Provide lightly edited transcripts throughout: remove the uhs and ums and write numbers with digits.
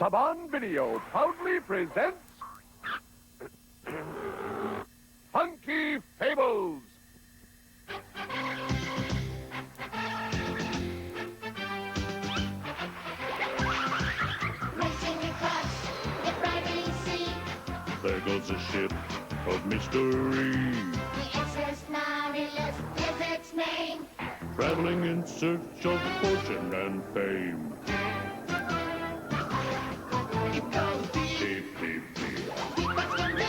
Saban Video proudly presents Funky Fables. Racing across the brightening sea. There goes a ship of mystery, The SS Nautilus is its name. traveling in search of fortune and fame. It goes deep, Deep, deep, deep. deep as can be.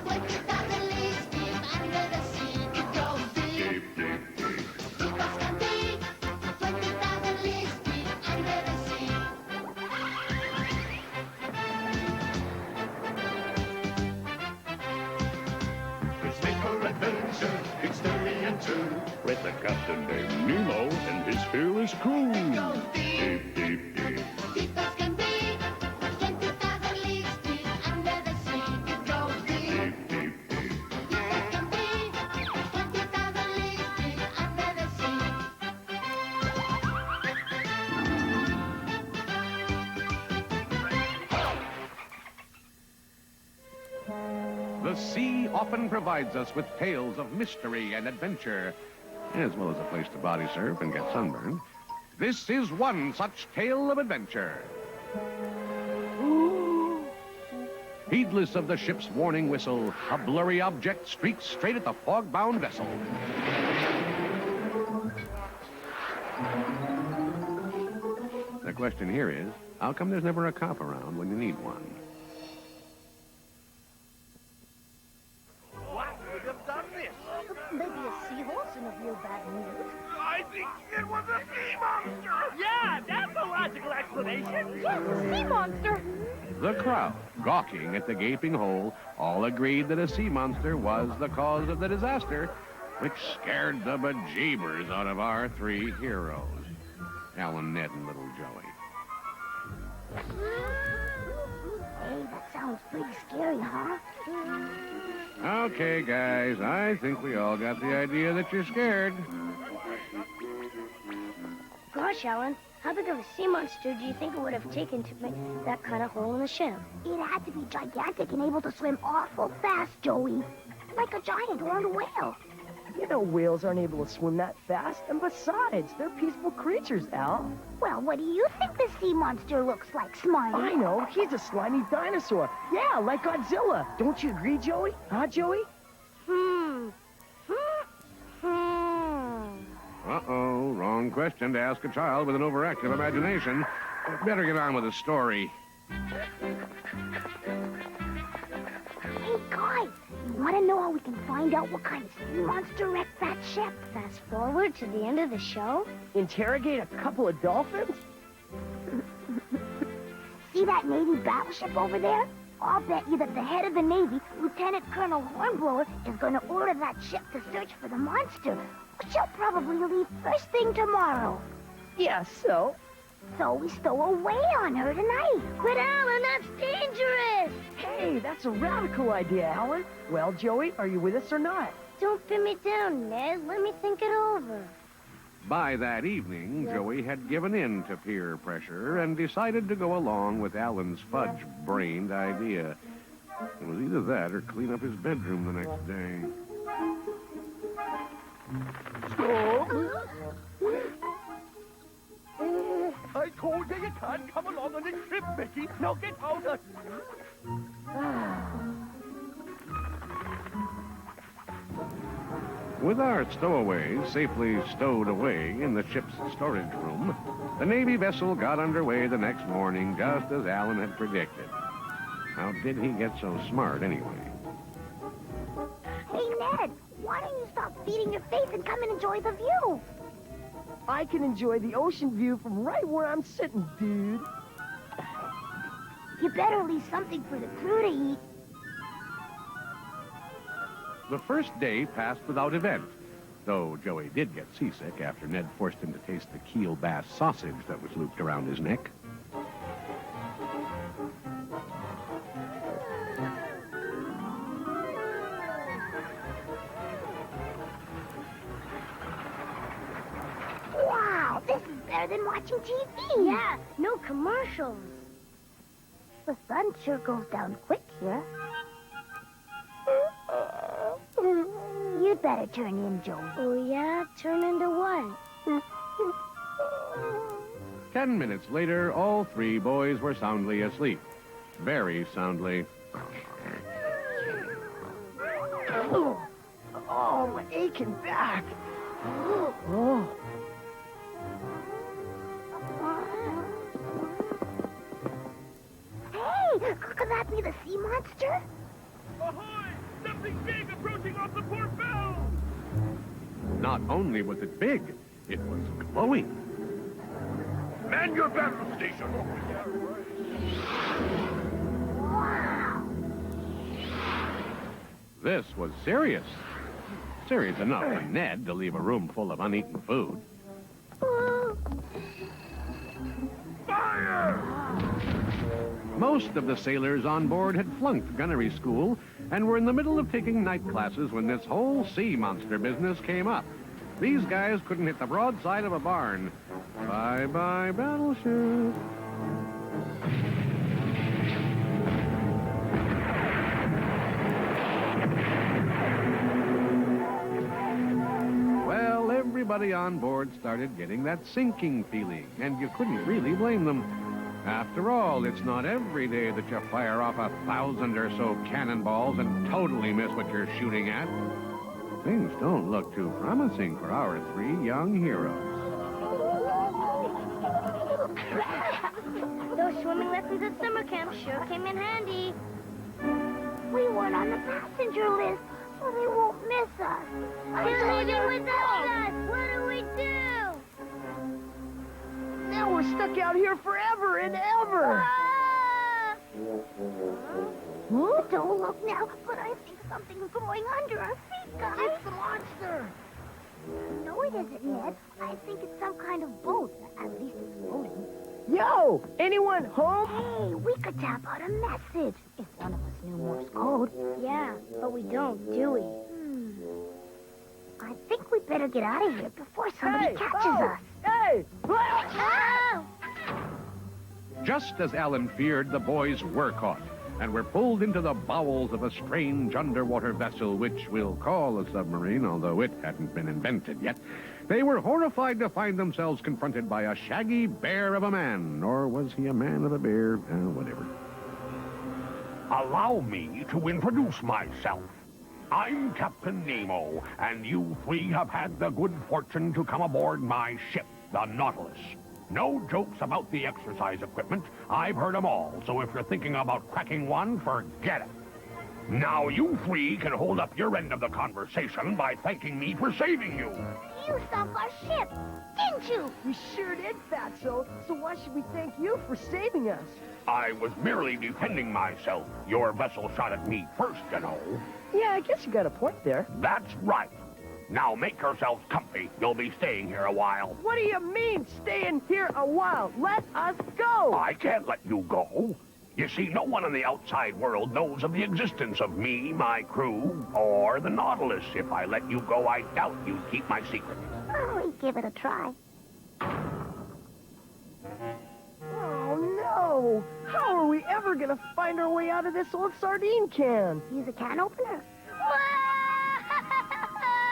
20,000 leagues deep under the sea. It goes deep, Deep, deep, deep. deep as can be. 20,000 leagues deep under the sea. It's made for adventure, experience too, with the captain named Nemo and his fearless crew. It goes Deep, deep, deep, deep. deep as can be. 20,000 leagues deep under the sea. It goes deep, Deep, deep, deep. deep as can be. 20,000 leagues deep under the sea. The sea often provides us with tales of mystery and adventure, as well as a place to body surf and get sunburned. This is one such tale of adventure. Heedless of the ship's warning whistle, a blurry object streaks straight at the fog-bound vessel. The question here is, how come there's never a cop around when you need one? What would have done this? Maybe a seahorse in a real bad mood. I think it was a sea monster! Yeah, that's a logical explanation. Yes, a sea monster. The crowd, gawking at the gaping hole, all agreed that a sea monster was the cause of the disaster, which scared the bejeebers out of our three heroes, Alan, Ned, and little Joey. Hey, that sounds pretty scary, huh? Okay, guys, I think we all got the idea that you're scared. Gosh, Alan, how big of a sea monster do you think it would have taken to make that kind of hole in the ship? It had to be gigantic and able to swim awful fast, Joey. Like a giant horned whale. You know whales aren't able to swim that fast, and besides, they're peaceful creatures, Al. Well, what do you think the sea monster looks like, Smarty? I know, he's a slimy dinosaur. Yeah, like Godzilla. Don't you agree, Joey? Huh, Joey? Uh-oh, wrong question to ask a child with an overactive imagination. Better get on with the story. Hey, guys, you want to know how we can find out what kind of sea monster wrecked that ship? Fast forward to the end of the show. Interrogate a couple of dolphins? See that Navy battleship over there? I'll bet you that the head of the Navy, Lieutenant Colonel Hornblower, is going to order that ship to search for the monster, which he'll probably leave first thing tomorrow. Yeah, so? So we stow away on her tonight. But Alan, that's dangerous. Hey, that's a radical idea, Alan. Well, Joey, are you with us or not? Don't pin me down, Ned. Let me think it over. By that evening, Joey had given in to peer pressure and decided to go along with Alan's fudge-brained idea. It was either that or clean up his bedroom the next day. I told you you can't come along on this trip, Mickey. Now get out of here. With our stowaways safely stowed away in the ship's storage room, the Navy vessel got underway the next morning just as Alan had predicted. How did he get so smart anyway? Hey, Ned, why don't you stop feeding your face and come and enjoy the view? I can enjoy the ocean view from right where I'm sitting, dude. You better leave something for the crew to eat. The first day passed without event, though Joey did get seasick after Ned forced him to taste the keel bass sausage that was looped around his neck. Wow, this is better than watching TV. Yeah, no commercials. The sun sure goes down quick here. You'd better turn in, Joey. Oh, yeah? Turn into what? 10 minutes later, all three boys were soundly asleep. Very soundly. Oh, my aching back. Oh. Hey, could that be the sea monster? Ahoy! Something big approaching off the port bow! Not only was it big, it was glowing. Man your battle station. This was serious. Serious enough for Ned to leave a room full of uneaten food. Most of the sailors on board had flunked gunnery school and were in the middle of taking night classes when this whole sea monster business came up. These guys couldn't hit the broadside of a barn. Bye-bye, battleship. Well, everybody on board started getting that sinking feeling, and you couldn't really blame them. After all, it's not every day that you fire off 1,000 or so cannonballs and totally miss what you're shooting at. Things don't look too promising for our three young heroes. Those swimming lessons at summer camp sure came in handy. We weren't on the passenger list, so they won't miss us. They're leaving without us. What do we do? Now we're stuck out here forever and ever. Ah! Huh? Don't look now, but I think something's going under our feet, guys. It's the monster. No, it isn't, Ned. I think it's some kind of boat. At least it's floating. Yo, anyone home? Hey, we could tap out a message if one of us knew Morse code. Yeah, but we don't, do we? I think we'd better get out of here before somebody catches us. Hey! Oh! Just as Alan feared, the boys were caught and were pulled into the bowels of a strange underwater vessel, which we'll call a submarine, although it hadn't been invented yet. They were horrified to find themselves confronted by a shaggy bear of a man. Or was he a man of a bear? Whatever. Allow me to introduce myself. I'm Captain Nemo, and you three have had the good fortune to come aboard my ship, the Nautilus. No jokes about the exercise equipment. I've heard them all, so if you're thinking about cracking one, forget it. Now you three can hold up your end of the conversation by thanking me for saving you. You sunk our ship, didn't you? We sure did, Fatso. So why should we thank you for saving us? I was merely defending myself. Your vessel shot at me first, you know. Yeah, I guess you got a point there. That's right. Now make yourselves comfy. You'll be staying here a while. What do you mean, staying here a while? Let us go! I can't let you go. You see, no one in the outside world knows of the existence of me, my crew, or the Nautilus. If I let you go, I doubt you'd keep my secret. Oh, we give it a try. Oh, no! How are we ever gonna find our way out of this old sardine can? Use a can opener.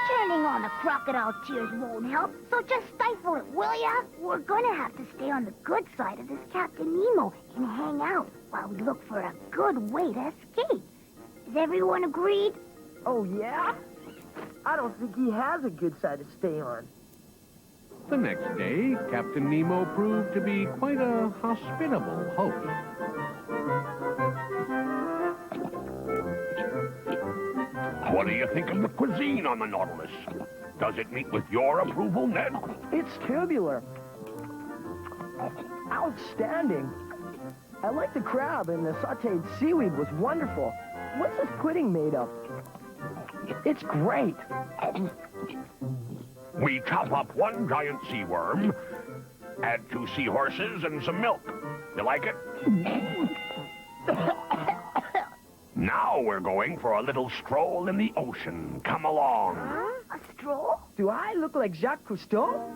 Turning on the crocodile tears won't help, so just stifle it, will ya? We're gonna have to stay on the good side of this Captain Nemo and hang out while we look for a good way to escape. Is everyone agreed? Oh, yeah? I don't think he has a good side to stay on. The next day, Captain Nemo proved to be quite a hospitable host. What do you think of the cuisine on the Nautilus? Does it meet with your approval, Ned? It's tubular. Outstanding. I like the crab, and the sautéed seaweed was wonderful. What's this pudding made of? It's great. We chop up one giant sea worm, add 2 seahorses and some milk. You like it? Now we're going for a little stroll in the ocean. Come along. A stroll? Do I look like Jacques Cousteau?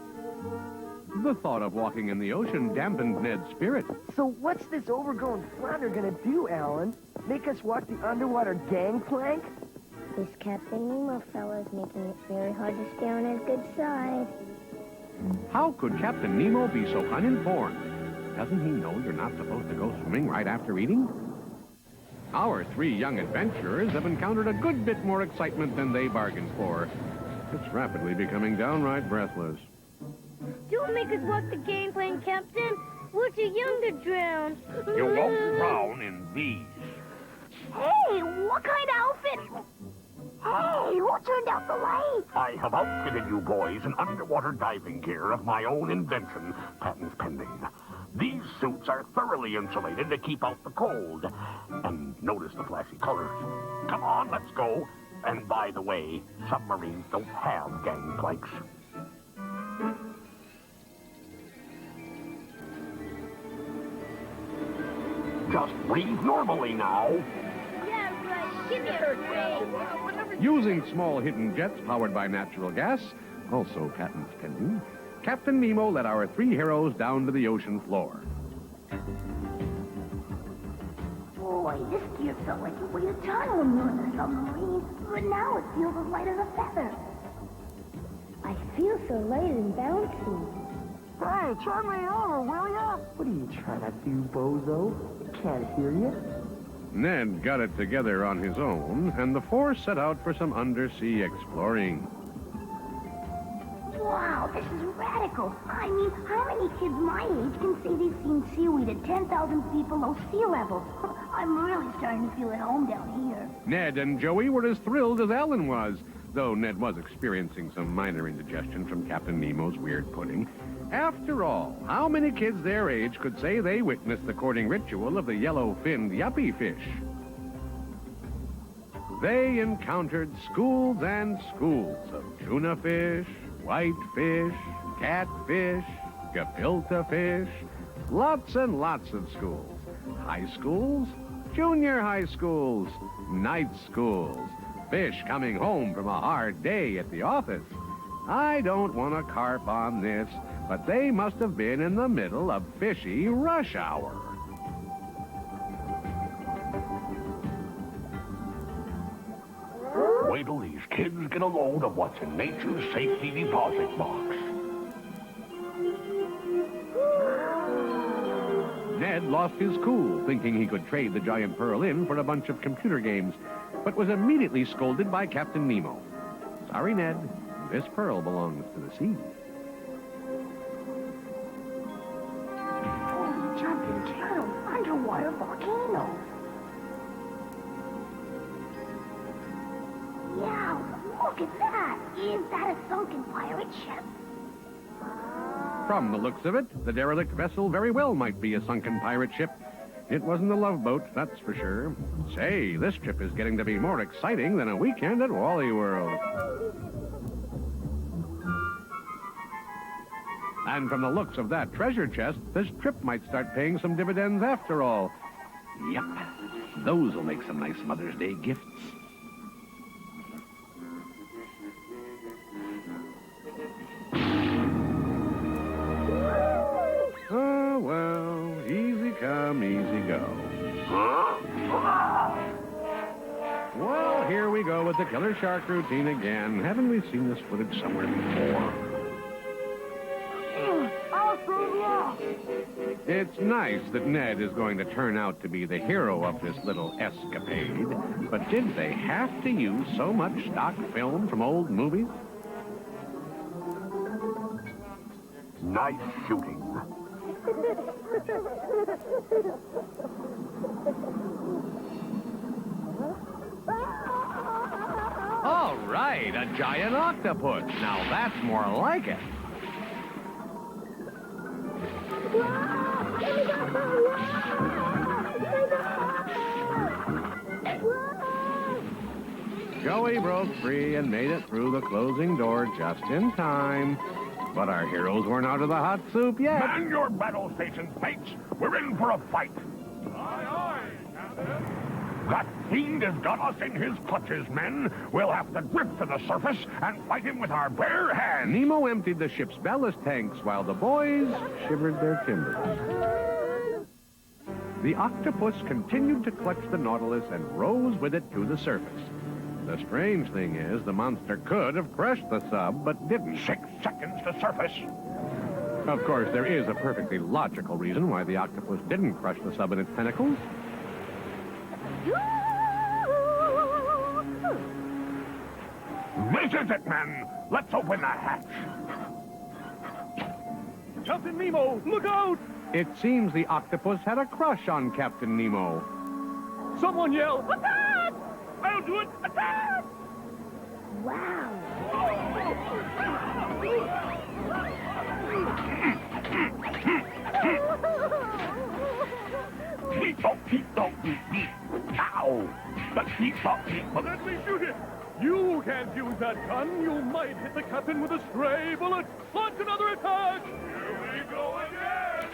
The thought of walking in the ocean dampened Ned's spirit. So what's this overgrown flounder gonna do, Alan? Make us walk the underwater gangplank? This Captain Nemo fella is making it very hard to stay on his good side. How could Captain Nemo be so uninformed? Doesn't he know you're not supposed to go swimming right after eating? Our three young adventurers have encountered a good bit more excitement than they bargained for. It's rapidly becoming downright breathless. Don't make us walk the gangplank, Captain. We're too young to drown. You won't drown in these. Hey, what kind of outfit? Hey, who turned out the light? I have outfitted you boys in underwater diving gear of my own invention, patents pending. These suits are thoroughly insulated to keep out the cold. And notice the flashy colors. Come on, let's go. And by the way, submarines don't have gangplanks. Just breathe normally now. Yeah, right. Give me a break. Using small hidden jets powered by natural gas, also patents pending, Captain Nemo led our three heroes down to the ocean floor. Boy, this gear felt like it weighed a ton when we were in the submarine, but now it feels as light as a feather. I feel so light and bouncy. Hey, turn me over, will ya? What are you trying to do, bozo? Can't hear you. Ned got it together on his own, and the four set out for some undersea exploring. Wow, this is radical. I mean, how many kids my age can say they've seen seaweed at 10,000 feet below sea level? I'm really starting to feel at home down here. Ned and Joey were as thrilled as Alan was, though Ned was experiencing some minor indigestion from Captain Nemo's weird pudding. After all, how many kids their age could say they witnessed the courting ritual of the yellow-finned yuppie fish? They encountered schools and schools of tuna fish, whitefish, catfish, gefilte fish, lots and lots of schools. High schools, junior high schools, night schools, fish coming home from a hard day at the office. I don't want to carp on this, but they must have been in the middle of fishy rush hour. Wait till these kids get a load of what's in nature's safety deposit box. Ned lost his cool, thinking he could trade the giant pearl in for a bunch of computer games, but was immediately scolded by Captain Nemo. Sorry, Ned. This pearl belongs to the sea. Holy jumping turtle, underwater volcano. Yeah, look at that. Is that a sunken pirate ship? From the looks of it, the derelict vessel very well might be a sunken pirate ship. It wasn't a love boat, that's for sure. Say, this trip is getting to be more exciting than a weekend at Wally World. And from the looks of that treasure chest, this trip might start paying some dividends after all. Yep, those will make some nice Mother's Day gifts. Oh, well, easy come, easy go. Well, here we go with the killer shark routine again. Haven't we seen this footage somewhere before? I'll save you. It's nice that Ned is going to turn out to be the hero of this little escapade, but did they have to use so much stock film from old movies? Nice shooting. All right, a giant octopus. Now that's more like it. Joey broke free and made it through the closing door just in time. But our heroes weren't out of the hot soup yet. Man your battle stations, mates. We're in for a fight. Aye, aye, Captain. That fiend has got us in his clutches, men. We'll have to drift to the surface and fight him with our bare hands. Nemo emptied the ship's ballast tanks while the boys shivered their timbers. The octopus continued to clutch the Nautilus and rose with it to the surface. The strange thing is, the monster could have crushed the sub, but didn't. 6 seconds to surface. Of course, there is a perfectly logical reason why the octopus didn't crush the sub in its tentacles. This is it, men. Let's open the hatch. Captain Nemo, look out! It seems the octopus had a crush on Captain Nemo. Someone yell, attack! I'll do it, attack! Wow. Ow! Let me shoot it! You can't use that gun. You might hit the captain with a stray bullet. Launch another attack! Here we go again!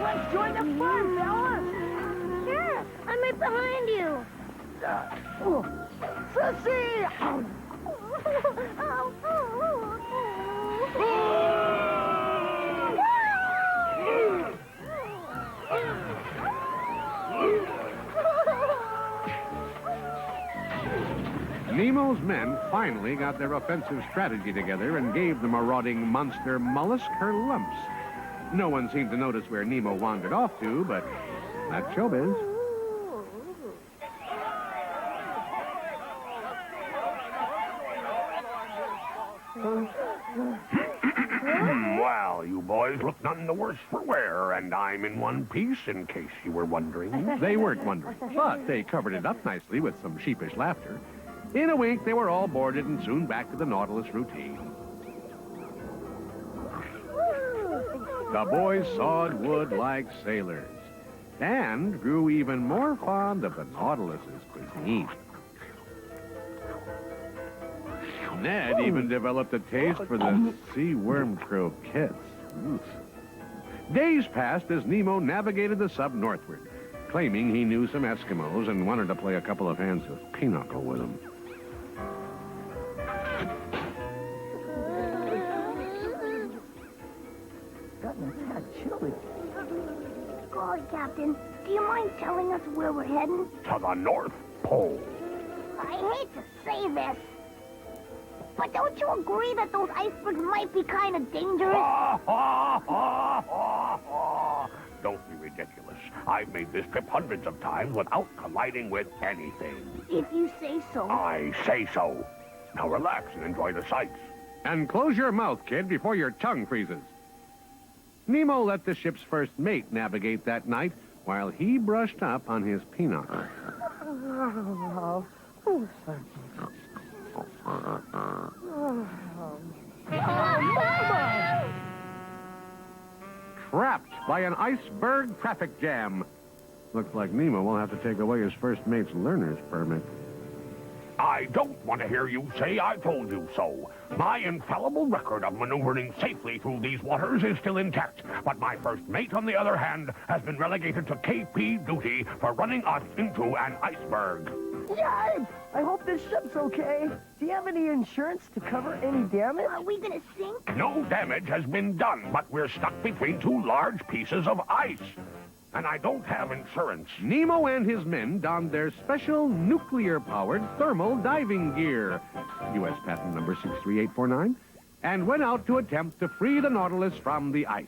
Let's join the fun, fellas. Sure, I'm right behind you. Sissy! Nemo's men finally got their offensive strategy together and gave the marauding monster mollusk her lumps. No one seemed to notice where Nemo wandered off to, but that's showbiz. Well, you boys look none the worse for wear, and I'm in one piece, in case you were wondering. They weren't wondering, but they covered it up nicely with some sheepish laughter. In a wink, they were all boarded and soon back to the Nautilus routine. The boys sawed wood like sailors and grew even more fond of the Nautilus's cuisine. Ned even developed a taste for the sea worm croquettes. Oof. Days passed as Nemo navigated the sub northward, claiming he knew some Eskimos and wanted to play a couple of hands of pinochle with them. Gotten that chilly. Golly, Captain, do you mind telling us where we're heading? To the North Pole. I hate to say this, but don't you agree that those icebergs might be kind of dangerous? Don't be ridiculous. I've made this trip hundreds of times without colliding with anything. If you say so. I say so. Now relax and enjoy the sights. And close your mouth, kid, before your tongue freezes. Nemo let the ship's first mate navigate that night while he brushed up on his pinochle. Trapped by an iceberg traffic jam. Looks like Nemo will have to take away his first mate's learner's permit. I don't want to hear you say I told you so. My infallible record of maneuvering safely through these waters is still intact, but my first mate, on the other hand, has been relegated to KP duty for running us into an iceberg. Yikes! I hope this ship's okay. Do you have any insurance to cover any damage? Are we gonna sink? No damage has been done, but we're stuck between two large pieces of ice. And I don't have insurance. Nemo and his men donned their special nuclear-powered thermal diving gear, U.S. patent number 63849, and went out to attempt to free the Nautilus from the ice.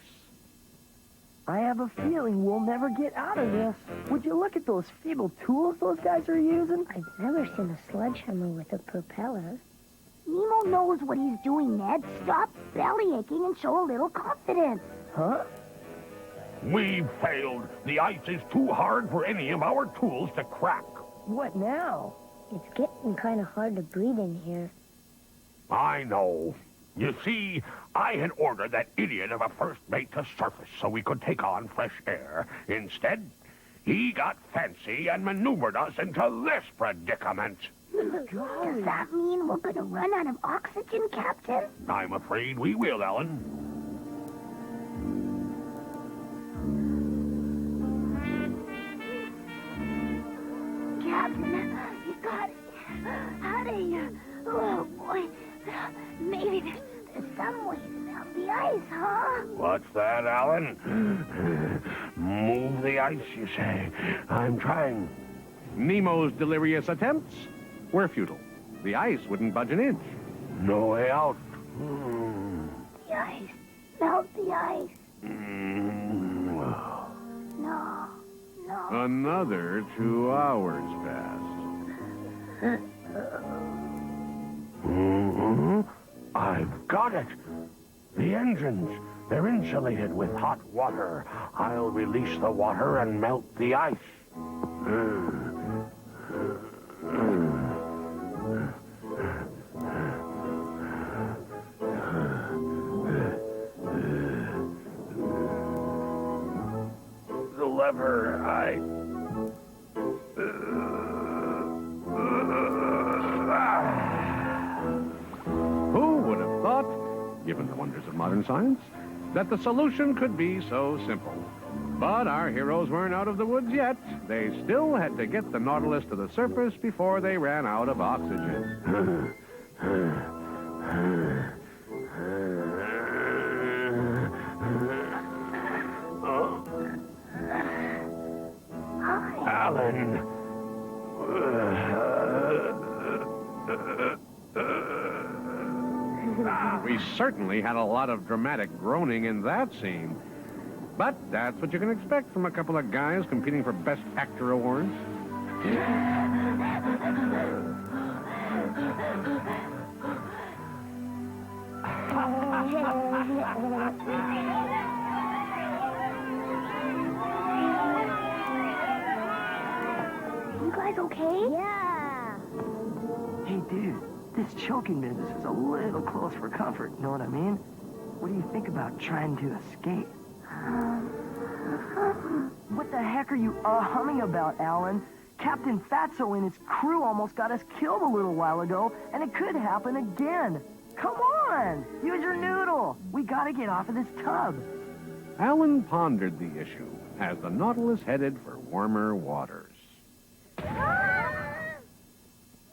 I have a feeling we'll never get out of this. Would you look at those feeble tools those guys are using? I've never seen a sledgehammer with a propeller. Nemo knows what he's doing, Ned. Stop belly aching and show a little confidence. Huh? We've failed. The ice is too hard for any of our tools to crack. What now? It's getting kind of hard to breathe in here. I know. You see, I had ordered that idiot of a first mate to surface so we could take on fresh air. Instead, he got fancy and maneuvered us into this predicament. Does that mean we're gonna run out of oxygen, Captain? I'm afraid we will, Ellen. What's that, Alan? Move the ice, you say? I'm trying. Nemo's delirious attempts were futile. The ice wouldn't budge an inch. No way out. The ice. Melt the ice. Mm. No. Another 2 hours passed. I've got it. The engines. They're insulated with hot water. I'll release the water and melt the ice. The lever, Who would have thought, given the wonders of modern science, that the solution could be so simple? But our heroes weren't out of the woods yet. They still had to get the Nautilus to the surface before they ran out of oxygen. Alan. We certainly had a lot of dramatic groaning in that scene. But that's what you can expect from a couple of guys competing for Best Actor awards. You guys okay? Yeah. Hey, dude, this choking business is a little close for comfort, you know what I mean? What do you think about trying to escape? What the heck are you humming about, Alan? Captain Fatso and his crew almost got us killed a little while ago, and it could happen again. Come on! Use your noodle! We gotta get off of this tub. Alan pondered the issue as the Nautilus headed for warmer waters.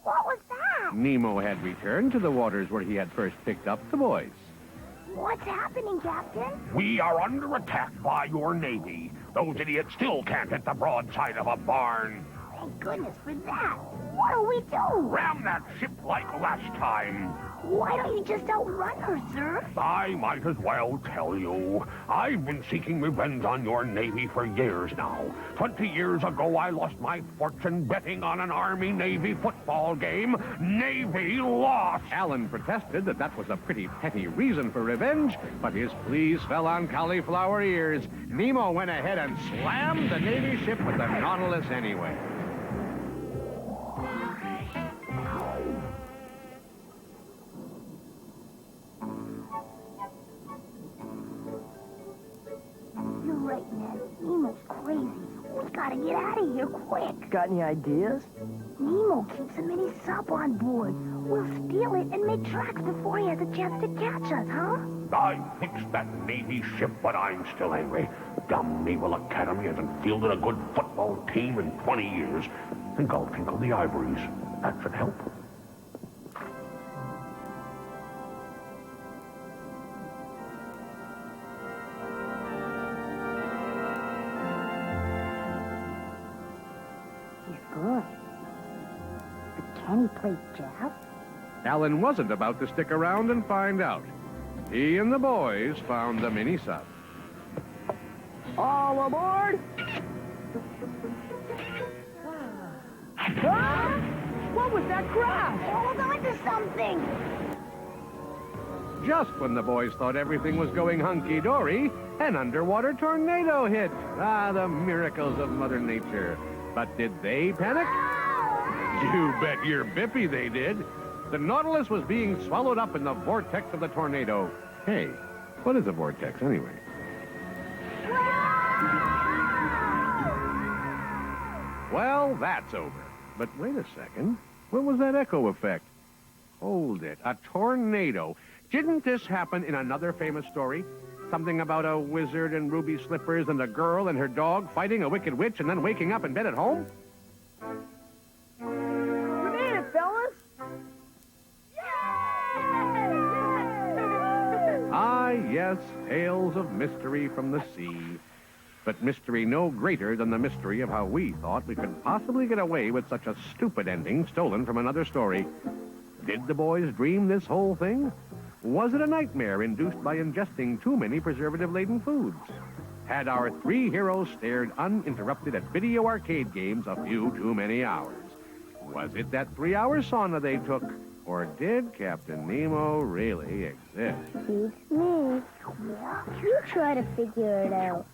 What was that? Nemo had returned to the waters where he had first picked up the boys. What's happening, Captain? We are under attack by your Navy. Those idiots still can't hit the broadside of a barn. Thank goodness for that. What'll we do? Ram that ship like last time. Why don't you just outrun her, sir? I might as well tell you. I've been seeking revenge on your Navy for years now. 20 years ago, I lost my fortune betting on an Army-Navy football game. Navy lost. Alan protested that that was a pretty petty reason for revenge, but his pleas fell on cauliflower ears. Nemo went ahead and slammed the Navy ship with the Nautilus anyway. You're right, Ned. Nemo's crazy. We gotta get out of here quick. Got any ideas? Nemo keeps a mini sub on board. We'll steal it and make tracks before he has a chance to catch us, huh? I fixed that Navy ship, but I'm still angry. Dumb Naval Academy hasn't fielded a good football team in 20 years. Think I'll tinkle the ivories. That should help. He's good. But can he play jazz? Alan wasn't about to stick around and find out. He and the boys found the mini sub. All aboard! Ah! What was that crash? Hold on to something! Just when the boys thought everything was going hunky-dory, an underwater tornado hit. Ah, the miracles of Mother Nature. But did they panic? You bet your bippy they did. The Nautilus was being swallowed up in the vortex of the tornado. Hey, what is a vortex anyway? Well, that's over. But wait a second. What was that echo effect? Hold it. A tornado. Didn't this happen in another famous story? Something about a wizard in ruby slippers and a girl and her dog fighting a wicked witch and then waking up in bed at home? We made it, fellas! Ah, yes. yes, tales of mystery from the sea. But mystery no greater than the mystery of how we thought we could possibly get away with such a stupid ending stolen from another story. Did the boys dream this whole thing? Was it a nightmare induced by ingesting too many preservative-laden foods? Had our three heroes stared uninterrupted at video arcade games a few too many hours? Was it that 3-hour sauna they took? Or did Captain Nemo really exist? Beats me. You try to figure it out.